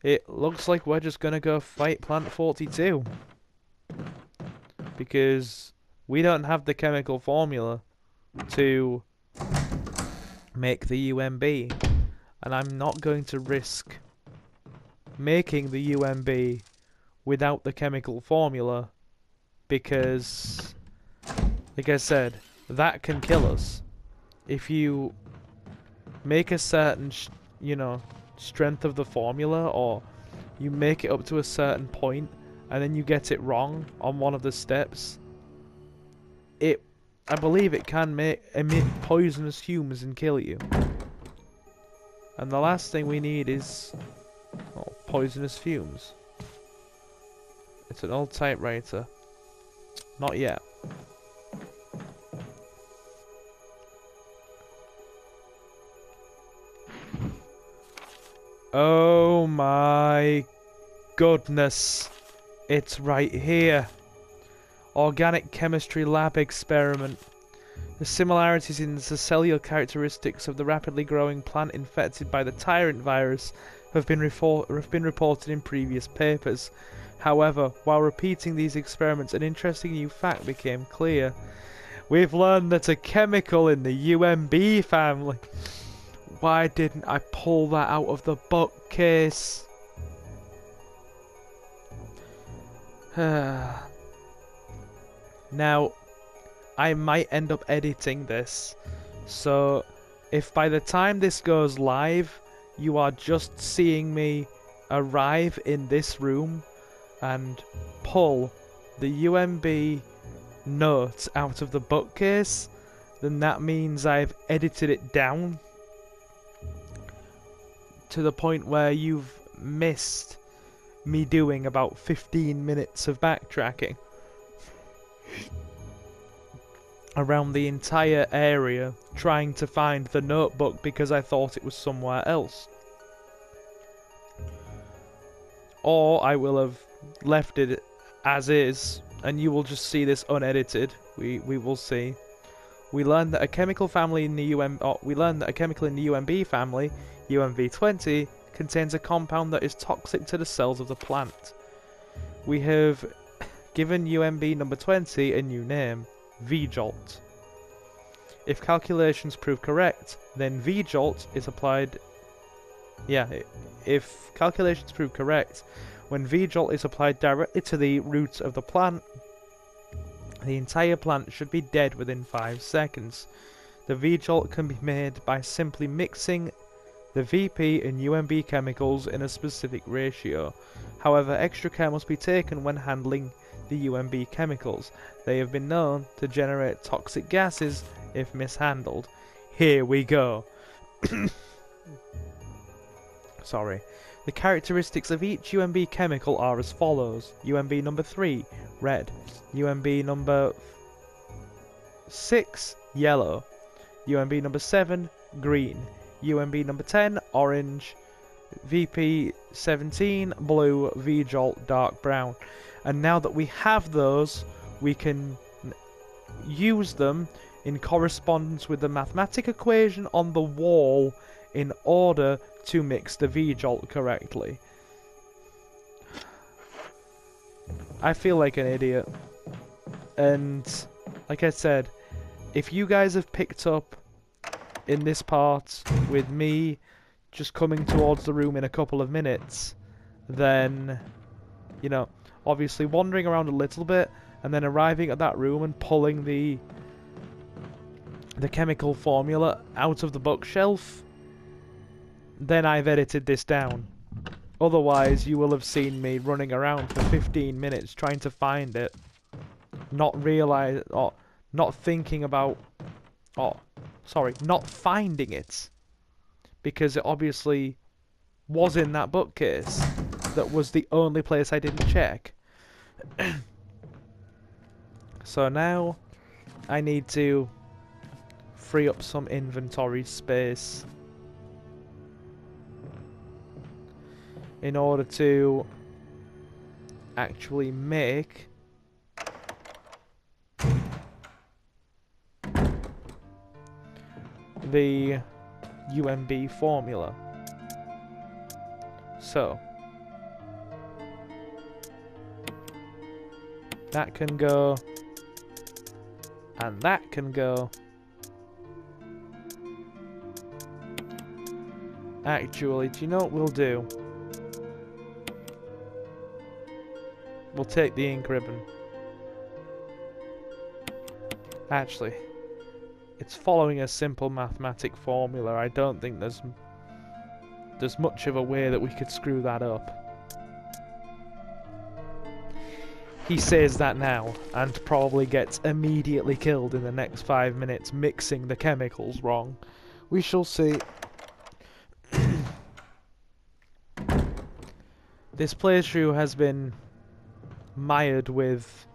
It looks like we're just gonna go fight Plant 42. Because we don't have the chemical formula to make the UMB. And I'm not going to risk making the UMB without the chemical formula. Because, like I said, that can kill us. If you make a certain, strength of the formula, or you make it up to a certain point, and then you get it wrong on one of the steps, I believe it can emit poisonous fumes and kill you. And the last thing we need is poisonous fumes. It's an old typewriter. Not yet. Oh my goodness. It's right here. Organic chemistry lab experiment. The similarities in the cellular characteristics of the rapidly growing plant infected by the tyrant virus have been reported in previous papers. However, while repeating these experiments, an interesting new fact became clear. We've learned that a chemical in the UMB family. Why didn't I pull that out of the bookcase? Now, I might end up editing this, so if by the time this goes live, you are just seeing me arrive in this room and pull the UMB notes out of the bookcase, then that means I've edited it down to the point where you've missed me doing about 15 minutes of backtracking around the entire area trying to find the notebook because I thought it was somewhere else. Or I will have left it as is and you will just see this unedited. We will see. We learned that a chemical family in the we learned that a chemical in the UMB family, UMV20, contains a compound that is toxic to the cells of the plant. We have given UMB number 20 a new name, V-Jolt. If calculations prove correct, then V-Jolt is applied... if calculations prove correct, when V-Jolt is applied directly to the roots of the plant, the entire plant should be dead within 5 seconds. The V-Jolt can be made by simply mixing the VP and UMB chemicals in a specific ratio. However, extra care must be taken when handling the UMB chemicals. They have been known to generate toxic gases if mishandled. Here we go. Sorry. The characteristics of each UMB chemical are as follows. UMB number 3, red. UMB number 6, yellow. UMB number 7, green. UMB number 10, orange. VP 17, blue. V-Jolt, dark brown. And now that we have those, we can use them in correspondence with the mathematical equation on the wall in order to mix the V-Jolt correctly. I feel like an idiot. And, like I said, if you guys have picked up in this part with me just coming towards the room in a couple of minutes, then, you know, obviously wandering around a little bit and then arriving at that room and pulling the chemical formula out of the bookshelf, then I've edited this down. Otherwise, you will have seen me running around for 15 minutes trying to find it, not thinking about, not finding it, because it obviously was in that bookcase. That was the only place I didn't check. So now I need to free up some inventory space in order to actually make the UMB formula. So That can go. And that can go. Actually, do you know what we'll do? We'll take the ink ribbon. Actually, it's following a simple mathematic formula. I don't think there's much of a way that we could screw that up. He says that now, and probably gets immediately killed in the next 5 minutes mixing the chemicals wrong. We shall see. This playthrough has been mired with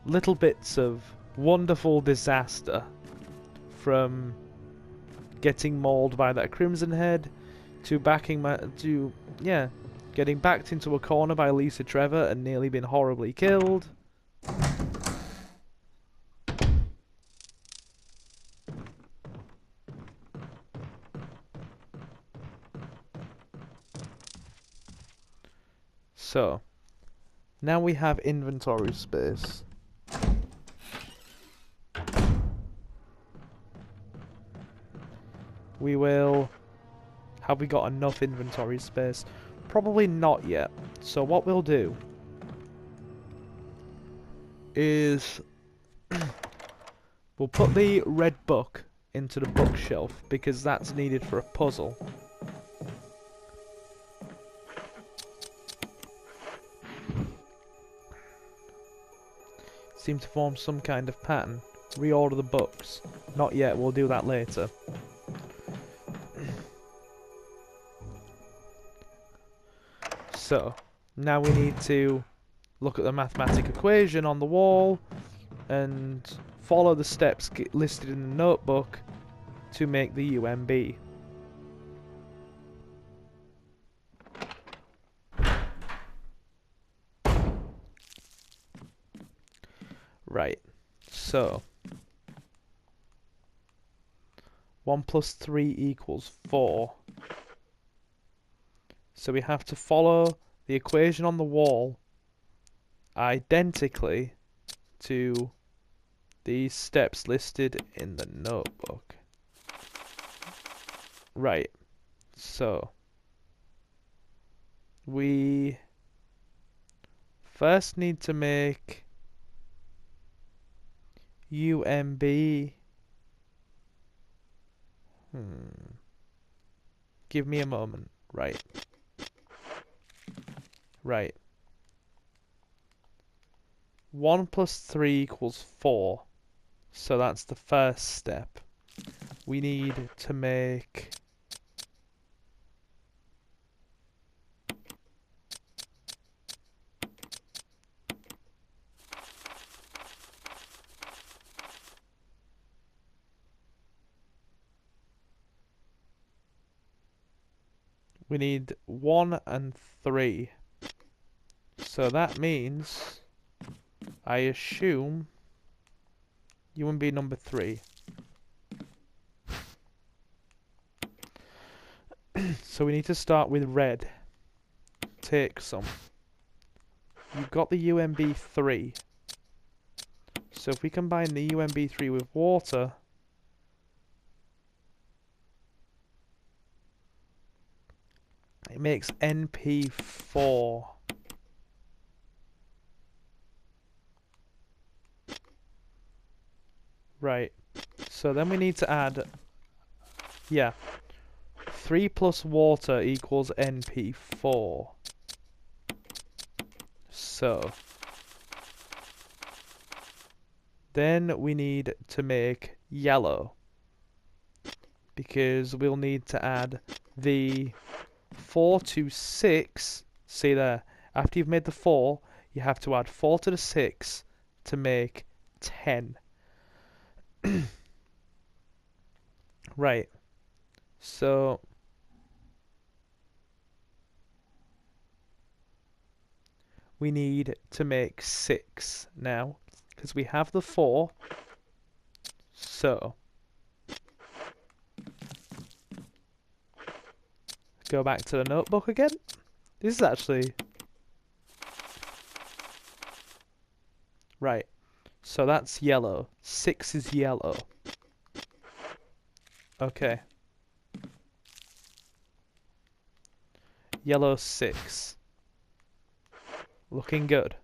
little bits of wonderful disaster, from getting mauled by that Crimson Head to getting backed into a corner by Lisa Trevor and nearly been horribly killed. So, now we have inventory space. We will... Have we got enough inventory space? Probably not yet. So what we'll do is we'll put the red book into the bookshelf because that's needed for a puzzle. Seem to form some kind of pattern. Reorder the books. Not yet, we'll do that later. So, now we need to look at the mathematic equation on the wall and follow the steps listed in the notebook to make the UMB. Right, so 1 plus 3 equals 4. So we have to follow the equation on the wall identically to these steps listed in the notebook. Right, so we first need to make UMB. Give me a moment. Right. Right. 1 plus 3 equals 4. So that's the first step. We need to make... We need 1 and 3. So that means, I assume, UMB number 3. So we need to start with red. Take some. You've got the UMB 3. So if we combine the UMB 3 with water, it makes NP4. Right. So then we need to add... Yeah. 3 plus water equals NP4. So... Then we need to make yellow. Because we'll need to add the 4 to 6. See there. After you've made the 4, you have to add 4 to the 6 to make 10. Right. So... we need to make 6 now. Because we have the 4. So... go back to the notebook again. This is actually... Right. So that's yellow. 6 is yellow. Okay. Yellow 6. Looking good.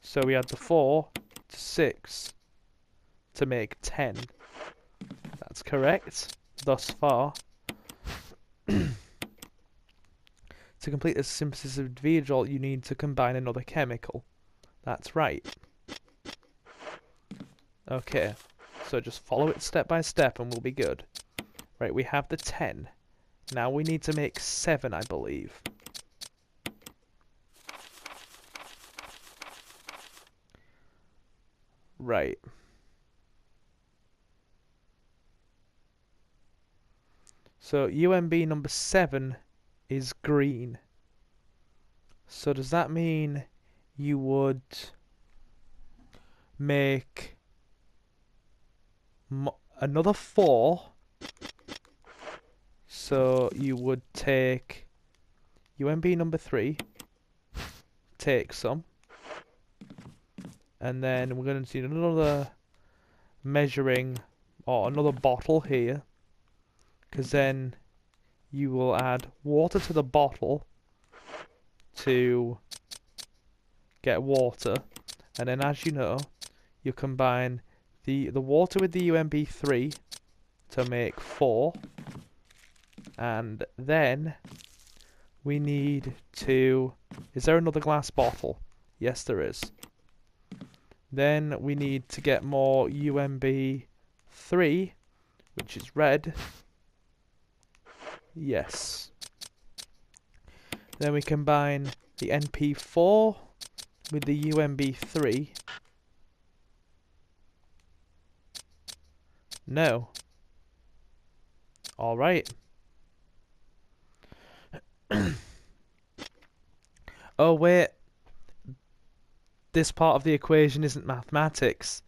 So we add the 4 to 6 to make 10. That's correct thus far. To complete the synthesis of V-Jolt, you need to combine another chemical. That's right. Okay, so just follow it step by step and we'll be good. Right, we have the 10. Now we need to make 7, I believe. Right. So UMB number 7 is green. So does that mean you would make another 4? So you would take UMB number 3, take some, and then we're going to need another measuring, or another bottle here, because then you will add water to the bottle to get water, and then as you know, you combine the water with the UMB 3 to make 4, and then we need to... Is there another glass bottle? Yes, there is. Then we need to get more UMB 3, which is red. Yes. Then we combine the NP4 with the UMB 3. No. Alright. Oh wait. This part of the equation isn't mathematics.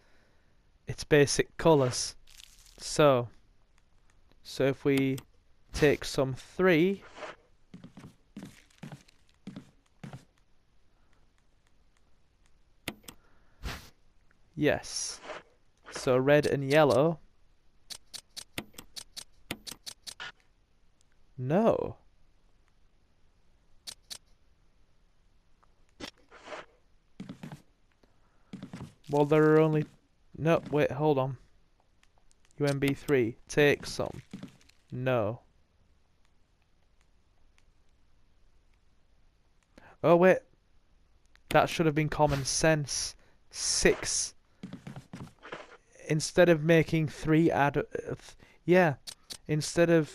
It's basic colours. So if we take some 3... Yes. So red and yellow. No. Well, there are only... No, wait, hold on. UMB 3. Take some. No. Oh, wait. That should have been common sense. 6. Instead of making 3 add... yeah. Instead of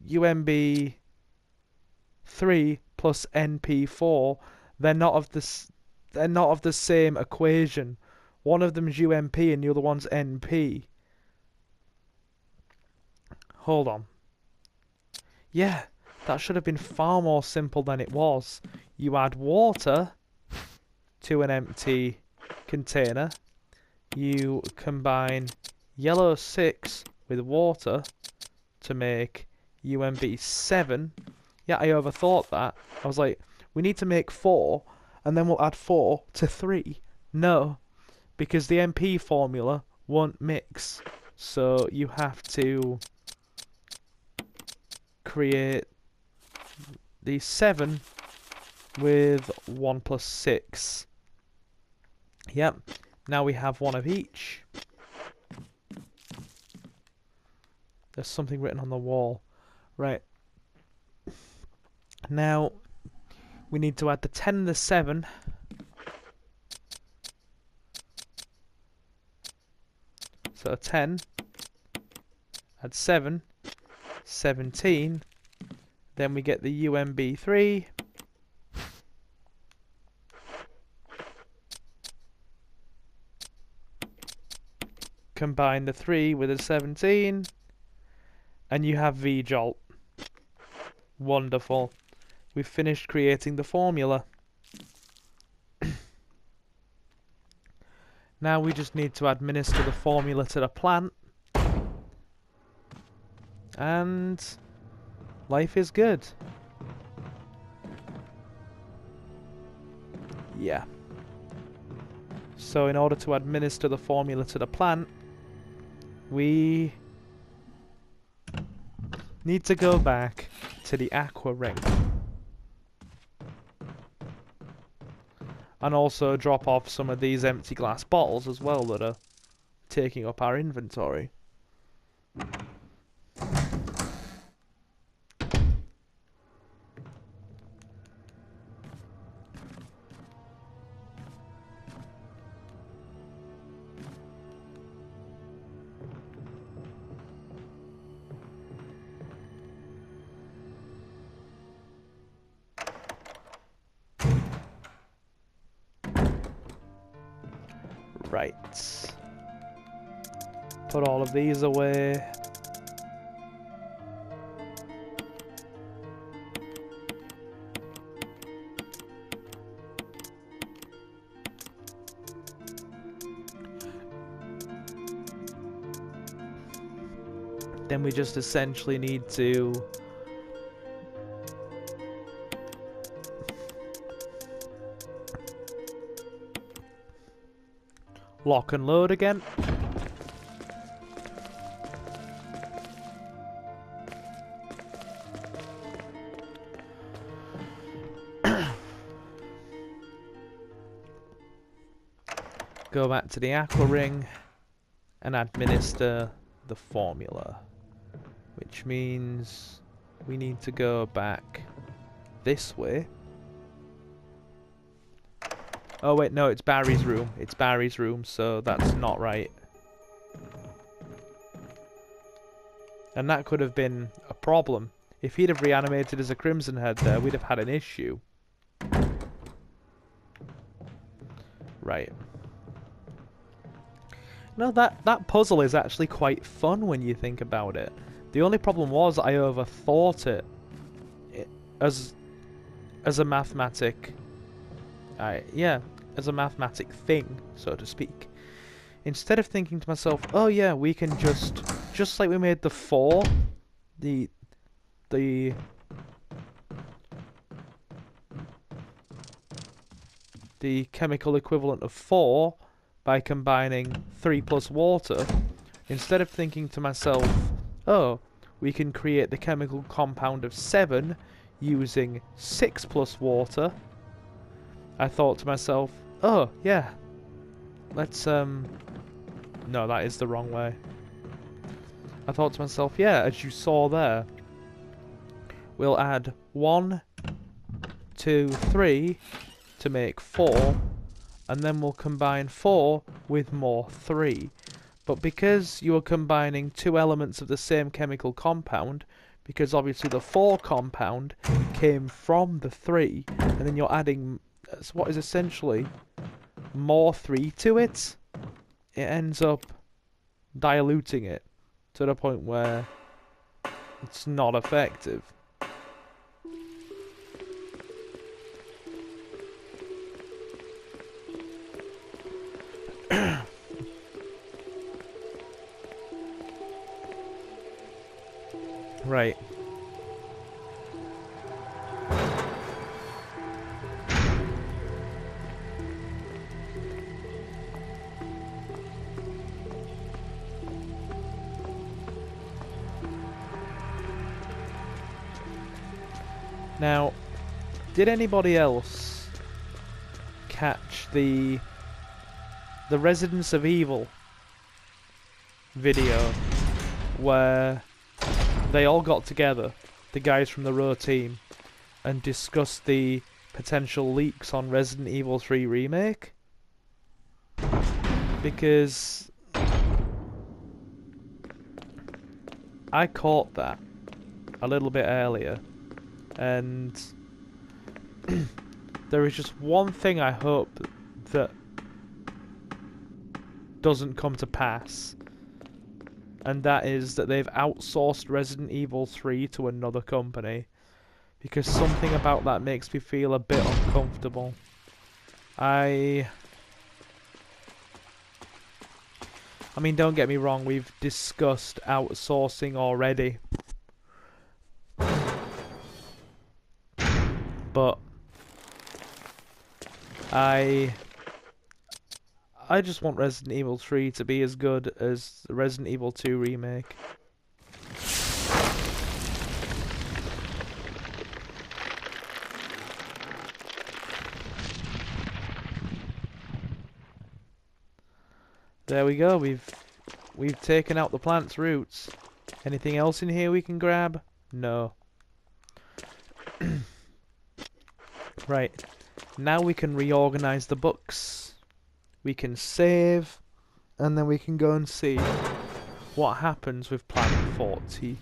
UMB 3 plus NP4, they're not of the same equation. One of them's UMP and the other one's NP. Hold on. Yeah, that should have been far more simple than it was. You add water to an empty container. You combine yellow 6 with water to make UMB 7. Yeah, I overthought that. I was like, we need to make 4, and then we'll add 4 to 3. No, because the MP formula won't mix. So you have to create the 7 with 1 plus 6. Yep, now we have one of each. There's something written on the wall. Right. Now, we need to add the 10 and the 7. So 10, add 7, 17. Then we get the UMB 3. Combine the 3 with the 17. And you have V-Jolt. Wonderful. We've finished creating the formula. Now we just need to administer the formula to the plant. And life is good. Yeah. So in order to administer the formula to the plant, we need to go back to the aqua ring. And also drop off some of these empty glass bottles as well that are taking up our inventory. Right. Put all of these away. Then we just essentially need to lock and load again. Go back to the aqua ring and administer the formula, which means we need to go back this way. Oh wait, no, it's Barry's room. It's Barry's room, so that's not right. And that could have been a problem. If he'd have reanimated as a Crimson Head there, we'd have had an issue. Right. No, that puzzle is actually quite fun when you think about it. The only problem was I overthought it as a mathematic. As a mathematic thing, so to speak. Instead of thinking to myself, oh yeah, we can just like we made the 4, the chemical equivalent of 4 by combining 3 plus water, instead of thinking to myself, oh, we can create the chemical compound of 7 using 6 plus water, I thought to myself, oh, yeah, let's, no, that is the wrong way. I thought to myself, yeah, as you saw there, we'll add 1, 2, 3 to make 4, and then we'll combine 4 with more 3. But because you are combining 2 elements of the same chemical compound, because obviously the 4 compound came from the 3, and then you're adding what is essentially more 3 to it, it ends up diluting it to the point where it's not effective. Right. Now, did anybody else catch the Resident Evil video where they all got together, the guys from the Row team, and discussed the potential leaks on Resident Evil 3 Remake? Because I caught that a little bit earlier, and there is just one thing I hope that doesn't come to pass, and that is that they've outsourced Resident Evil 3 to another company, because something about that makes me feel a bit uncomfortable. I mean, don't get me wrong, we've discussed outsourcing already, but I just want Resident Evil 3 to be as good as the Resident Evil 2 remake. There we go, we've taken out the plant's roots. Anything else in here we can grab? No. Right. Now we can reorganize the books. We can save, and then we can go and see what happens with Plant 42.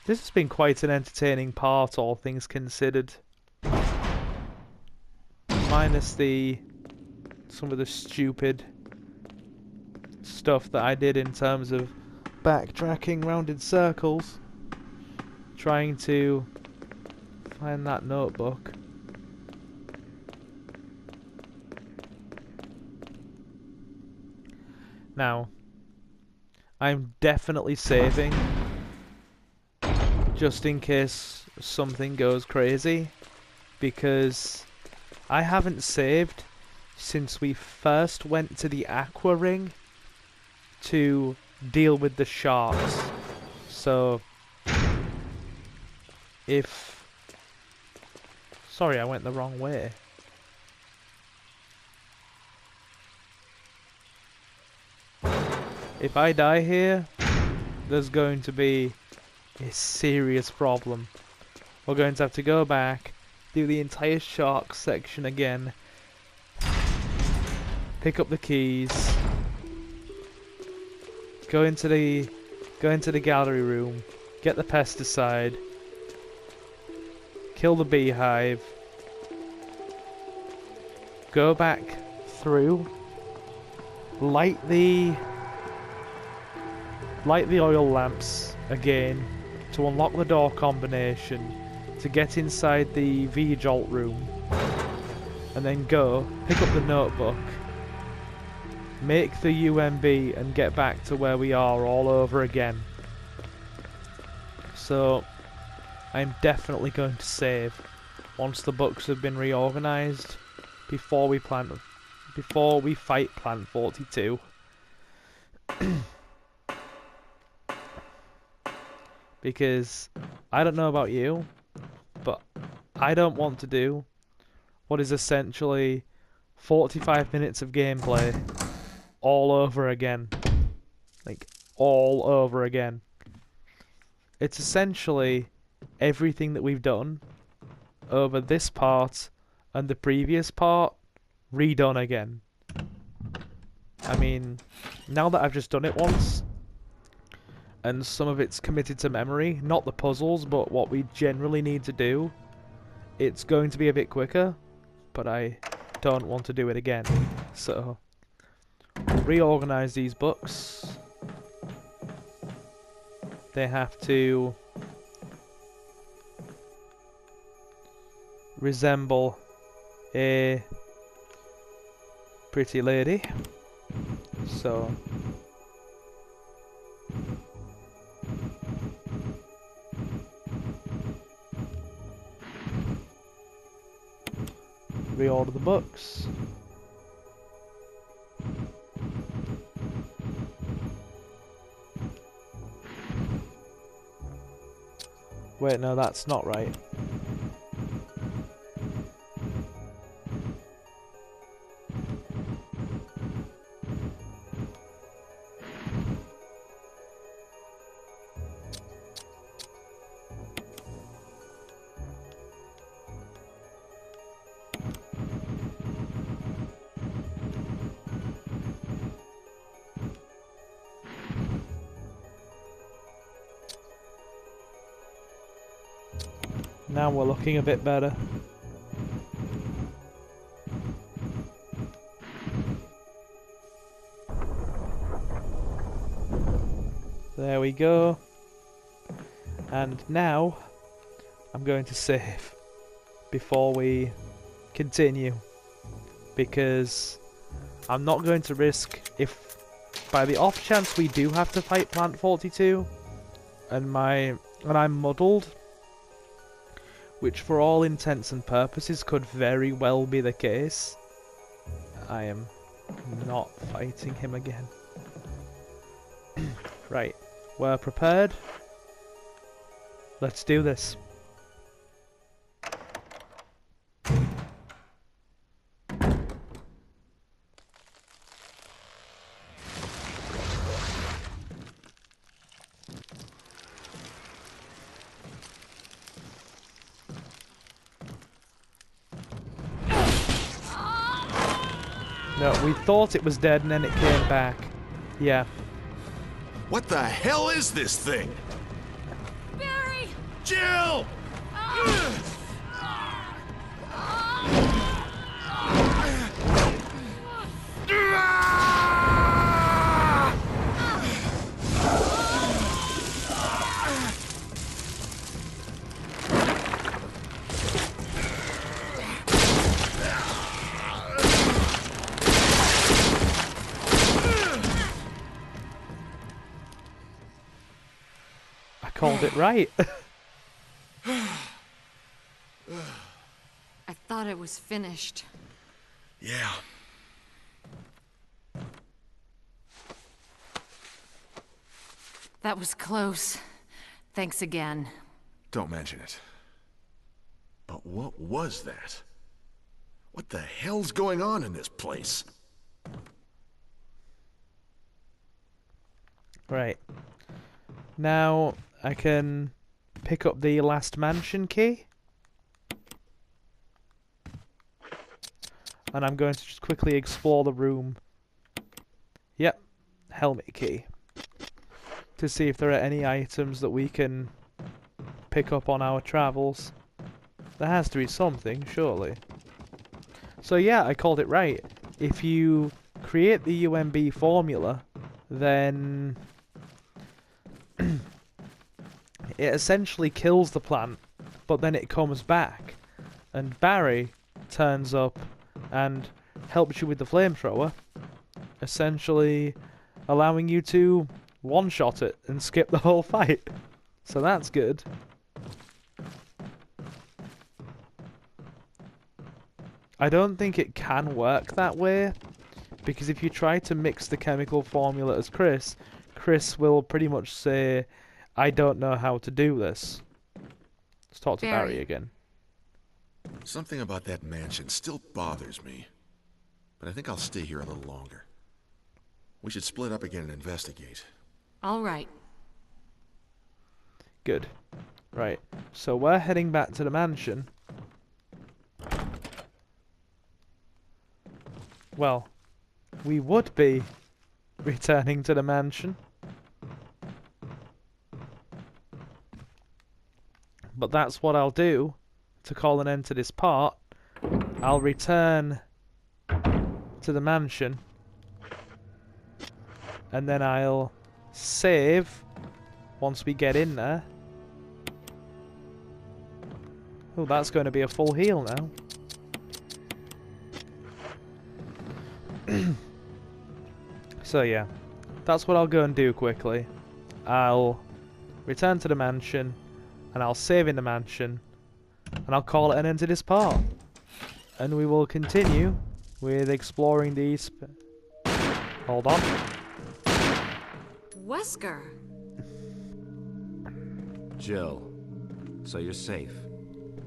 This has been quite an entertaining part, all things considered. Minus some of the stupid stuff that I did in terms of backtracking round in circles, trying to find that notebook. Now, I'm definitely saving just in case something goes crazy, because I haven't saved since we first went to the Aqua Ring to deal with the sharks. So if... Sorry, I went the wrong way. If I die here, there's going to be a serious problem. We're going to have to go back, do the entire shark section again, pick up the keys, go into the gallery room, get the pesticide, kill the beehive, go back through, light the oil lamps again to unlock the door combination, to get inside the V-Jolt room, and then go pick up the notebook, make the UMB, and get back to where we are all over again. So I'm definitely going to save once the books have been reorganized before we fight Plant 42. Because I don't know about you, but I don't want to do what is essentially 45 minutes of gameplay all over again. Like, all over again. It's essentially everything that we've done over this part and the previous part redone again. I mean, now that I've just done it once, and some of it's committed to memory, not the puzzles, but what we generally need to do, it's going to be a bit quicker, but I don't want to do it again. So, reorganize these books. They have to resemble a pretty lady. So, reorder the books. Wait, no, that's not right. Now we're looking a bit better. There we go. And now I'm going to save before we continue, because I'm not going to risk, if by the off chance we do have to fight Plant 42 and I'm muddled, which for all intents and purposes could very well be the case, I am not fighting him again. Right, we're prepared. Let's do this. No, we thought it was dead and then it came back. Yeah. What the hell is this thing? Barry! Jill! Called it right. I thought it was finished. Yeah. That was close. Thanks again. Don't mention it. But what was that? What the hell's going on in this place? Right. Now I can pick up the last mansion key. And I'm going to just quickly explore the room. Yep, helmet key. To see if there are any items that we can pick up on our travels. There has to be something, surely. So yeah, I called it right. If you create the UMB formula, then it essentially kills the plant, but then it comes back. And Barry turns up and helps you with the flamethrower, essentially allowing you to one-shot it and skip the whole fight. So that's good. I don't think it can work that way, because if you try to mix the chemical formula as Chris will pretty much say, I don't know how to do this. Let's talk to Barry again. Something about that mansion still bothers me. But I think I'll stay here a little longer. We should split up again and investigate. All right. Good. Right. So we're heading back to the mansion. Well, we would be returning to the mansion. But that's what I'll do to call an end to this part. I'll return to the mansion. And then I'll save once we get in there. Oh, that's going to be a full heal now. So yeah, that's what I'll go and do quickly. I'll return to the mansion, and I'll save in the mansion, and I'll call it an end to this part. And we will continue with exploring these... Hold on. Wesker! Jill, so you're safe.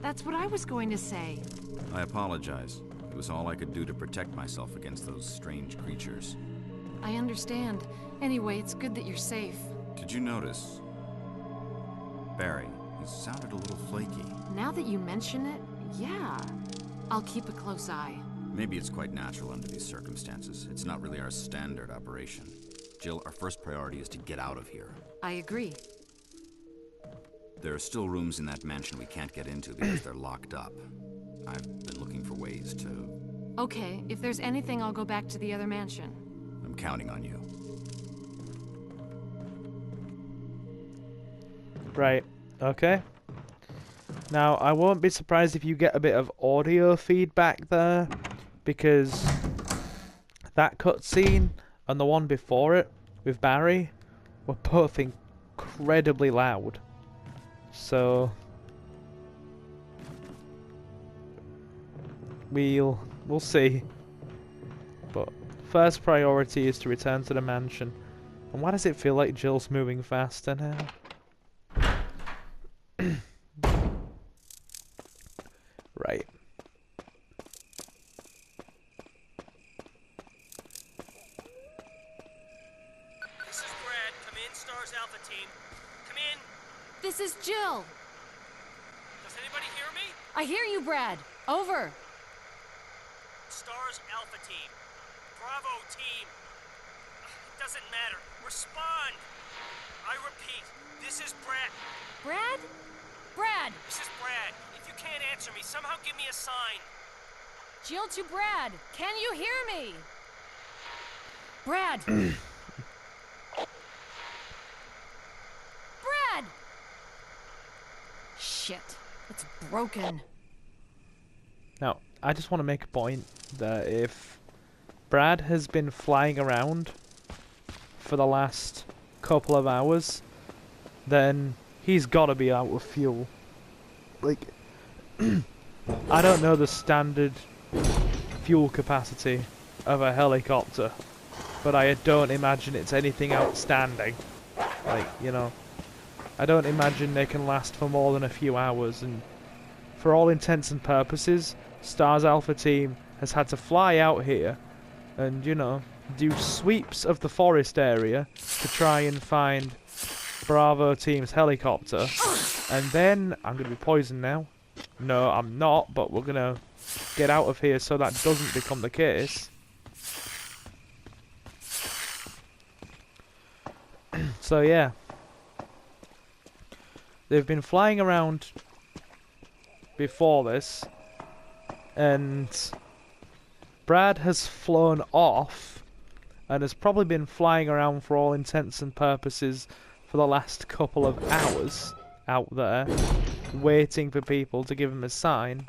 That's what I was going to say. I apologize. It was all I could do to protect myself against those strange creatures. I understand. Anyway, it's good that you're safe. Did you notice? Barry, he sounded a little flaky. Now that you mention it, yeah. I'll keep a close eye. Maybe it's quite natural under these circumstances. It's not really our standard operation. Jill, our first priority is to get out of here. I agree. There are still rooms in that mansion we can't get into because they're locked up. I've been looking for ways to... Okay, if there's anything, I'll go back to the other mansion. I'm counting on you. Right, okay. Now, I won't be surprised if you get a bit of audio feedback there, because that cutscene and the one before it with Barry were both incredibly loud. So We'll see. But first priority is to return to the mansion. And why does it feel like Jill's moving faster now? Right. This is Brad. Come in, Stars Alpha Team. Come in. This is Jill. Does anybody hear me? I hear you, Brad. Over. Stars Alpha Team. Bravo Team. It doesn't matter. Respond. I repeat, this is Brad. Brad? Brad! This is Brad. If you can't answer me, somehow give me a sign. Jill to Brad. Can you hear me? Brad! Brad! Shit. It's broken. Now, I just want to make a point that if Brad has been flying around for the last couple of hours, then he's got to be out of fuel. Like, I don't know the standard fuel capacity of a helicopter, but I don't imagine it's anything outstanding. Like, you know, I don't imagine they can last for more than a few hours, and for all intents and purposes, Stars Alpha Team has had to fly out here and, you know, do sweeps of the forest area to try and find Bravo Team's helicopter. And then, I'm going to be poisoned now. No, I'm not, but we're going to get out of here so that doesn't become the case. So yeah. They've been flying around before this, and Brad has flown off and has probably been flying around for all intents and purposes for the last couple of hours out there, waiting for people to give him a sign.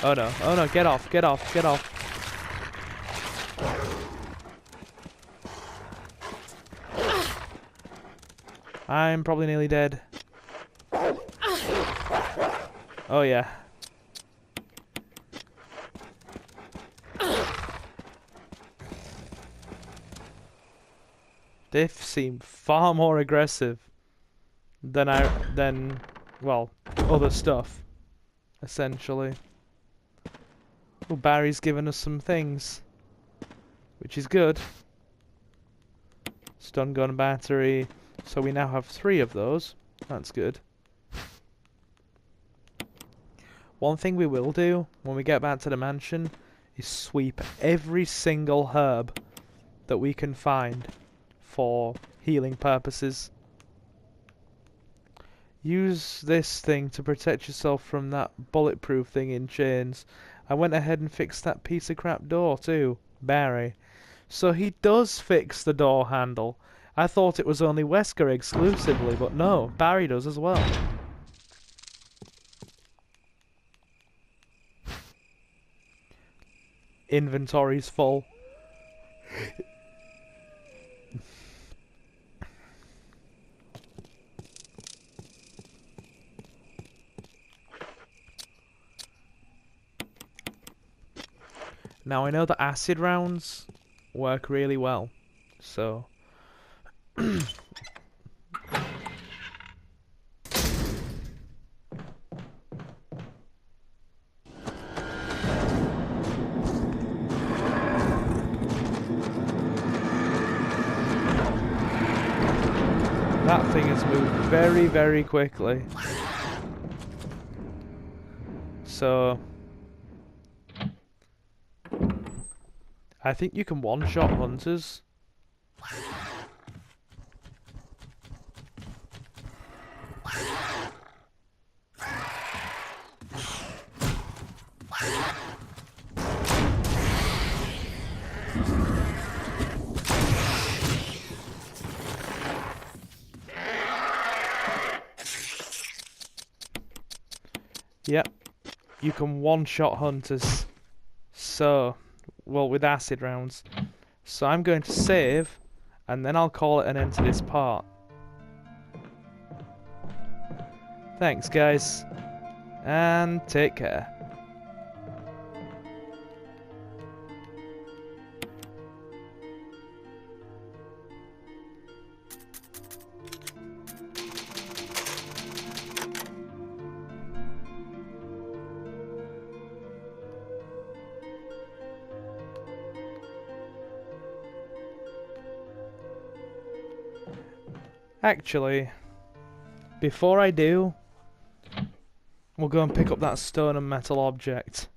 Oh no, get off, get off, get off. I'm probably nearly dead. Oh yeah. They seem far more aggressive than well, other stuff, essentially. Well, Barry's given us some things, which is good. Stun gun battery, so we now have 3 of those. That's good. One thing we will do when we get back to the mansion is sweep every single herb that we can find for healing purposes. Use this thing to protect yourself from that bulletproof thing in chains. I went ahead and fixed that piece of crap door too, Barry. So he does fix the door handle. I thought it was only Wesker exclusively, but no, Barry does as well. Inventory's full. Now I know that acid rounds work really well, so that thing has moved very, very quickly. So I think you can one-shot hunters. Yep, you can one-shot hunters. So, well, with acid rounds. So I'm going to save, and then I'll call it an end to this part. Thanks, guys, and take care. Actually, before I do, we'll go and pick up that stone and metal object.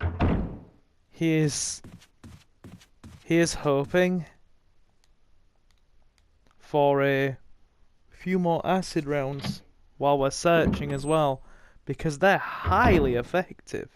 Here's hoping for a few more acid rounds while we're searching as well, because they're highly effective.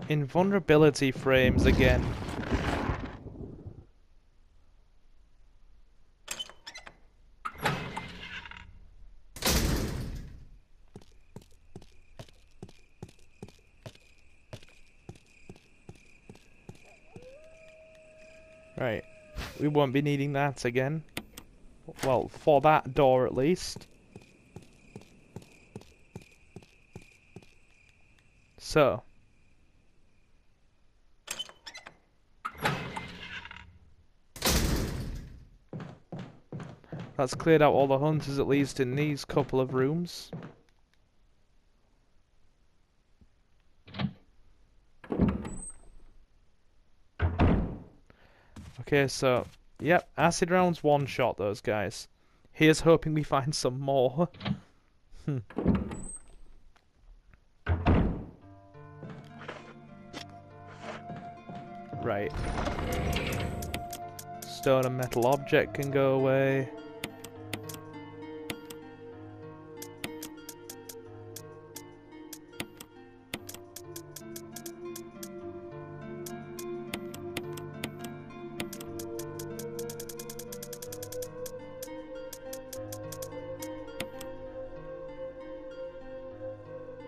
Invulnerability frames again. Right, we won't be needing that again. Well, for that door at least. So. That's cleared out all the hunters, at least in these couple of rooms. Okay, so, yep, acid rounds one-shot those guys. Here's hoping we find some more. Right. Stone and metal object can go away.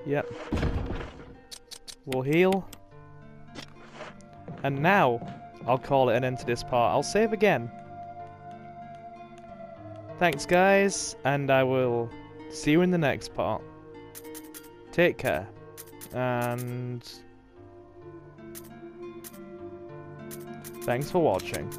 Yep. We'll heal. And now, I'll call it an end to this part. I'll save again. Thanks, guys, and I will see you in the next part. Take care. And thanks for watching.